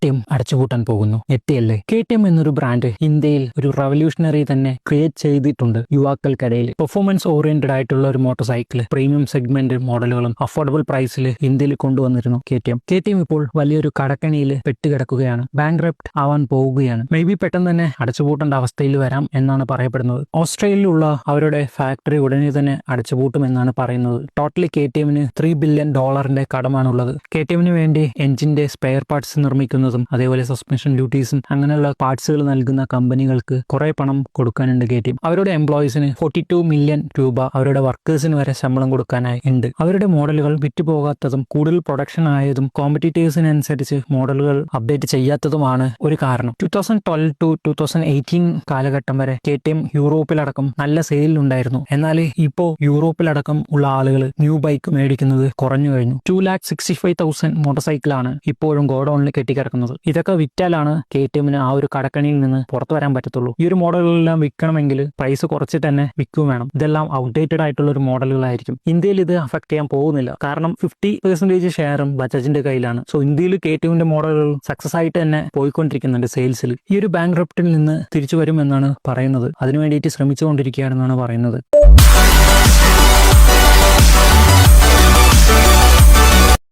KTM അടച്ചുപൂട്ടാൻ പോകുന്നു. ഞെട്ടിയല്ലേ? KTM എന്നൊരു ബ്രാൻഡ് ഇന്ത്യയിൽ ഒരു റവല്യൂഷണറി തന്നെ ക്രിയേറ്റ് ചെയ്തിട്ടുണ്ട് യുവാക്കൾക്കിടയിൽ. പെർഫോമൻസ് ഓറിയന്റഡ് ആയിട്ടുള്ള ഒരു മോട്ടോർ സൈക്കിൾ പ്രീമിയം സെഗ്മെന്റ് മോഡലുകളും അഫോർഡബിൾ പ്രൈസിൽ ഇന്ത്യയിൽ കൊണ്ടുവന്നിരുന്നു KTM ഇപ്പോൾ വലിയൊരു കടക്കണിയിൽ പെട്ടുകിടക്കുകയാണ്. ബാങ്ക്രപ്റ്റ് ആവാൻ പോവുകയാണ്. മേ ബി പെട്ടെന്ന് തന്നെ അടച്ചുപൂട്ടേണ്ട അവസ്ഥയിൽ വരാം എന്നാണ് പറയപ്പെടുന്നത്. ഓസ്ട്രേലിയയിലുള്ള അവരുടെ ഫാക്ടറി ഉടനെ തന്നെ അടച്ചുപൂട്ടുമെന്നാണ് പറയുന്നത്. Totally KTMന് $3 billion കടമാണുള്ളത്. KTMന് വേണ്ടി എഞ്ചിന്റെ സ്പെയർ പാർട്സ് നിർമ്മിക്കുന്നതും അതേപോലെ സസ്പെൻഷൻ ഡ്യൂട്ടീസും അങ്ങനെയുള്ള പാർട്സുകൾ നൽകുന്ന കമ്പനികൾക്ക് കുറെ പണം കൊടുക്കാനുണ്ട് KTM. അവരുടെ എംപ്ലോയീസിന് 42 മില്യൺ രൂപ അവരുടെ വർക്കേഴ്സിന് വരെ ശമ്പളം കൊടുക്കാനായി ഉണ്ട്. അവരുടെ മോഡലുകൾ വിറ്റുപോകാത്തതും കൂടുതൽ പ്രൊഡക്ഷൻ ആയതും കോമ്പറ്റീറ്റേഴ്സിനനുസരിച്ച് മോഡലുകൾ അപ്ഡേറ്റ് ചെയ്യാത്തതുമാണ് ഒരു കാരണം. 2012 to 2018 കാലഘട്ടം വരെ KTM യൂറോപ്പിലടക്കം നല്ല സെയിലുണ്ടായിരുന്നു. എന്നാൽ ഇപ്പോൾ യൂറോപ്പിലടക്കം ഉള്ള ആളുകൾ ന്യൂ ബൈക്ക് മേടിക്കുന്നത് കുറഞ്ഞു കഴിഞ്ഞു. 2,65,000 മോട്ടോർ സൈക്കിളാണ് ഇപ്പോഴും ഗോഡൌണിൽ കെട്ടിക്കിടക്കുന്നത്. ഇതൊക്കെ വിറ്റാലാണ് KTMന് ആ ഒരു കടക്കണിയിൽ നിന്ന് പുറത്തു വരാൻ പറ്റത്തുള്ളൂ. ഈ ഒരു മോഡലുകളെല്ലാം വിൽക്കണമെങ്കിൽ പ്രൈസ് കുറച്ചിട്ട് തന്നെ വിൽക്കും വേണം. ഇതെല്ലാം ഔട്ട്ഡേറ്റഡ് ആയിട്ടുള്ള ഒരു മോഡലുകളായിരിക്കും. ഇന്ത്യയിൽ ഇത് അഫക്ട് ചെയ്യാൻ പോകുന്നില്ല. കാരണം 50% ഷെയറും ബജാജിന്റെ കയ്യിലാണ്. സോ ഇന്ത്യയിൽ KTMന്റെ മോഡലുകൾ സക്സസ് ആയിട്ട് തന്നെ പോയിക്കൊണ്ടിരിക്കുന്നുണ്ട് സെയിൽസിൽ. ഈ ഒരു ബാങ്ക്രപ്റ്റിൽ നിന്ന് തിരിച്ചു വരുമെന്നാണ് പറയുന്നത്. അതിനു വേണ്ടിയിട്ട് ശ്രമിച്ചുകൊണ്ടിരിക്കുകയാണെന്നാണ് പറയുന്നത്.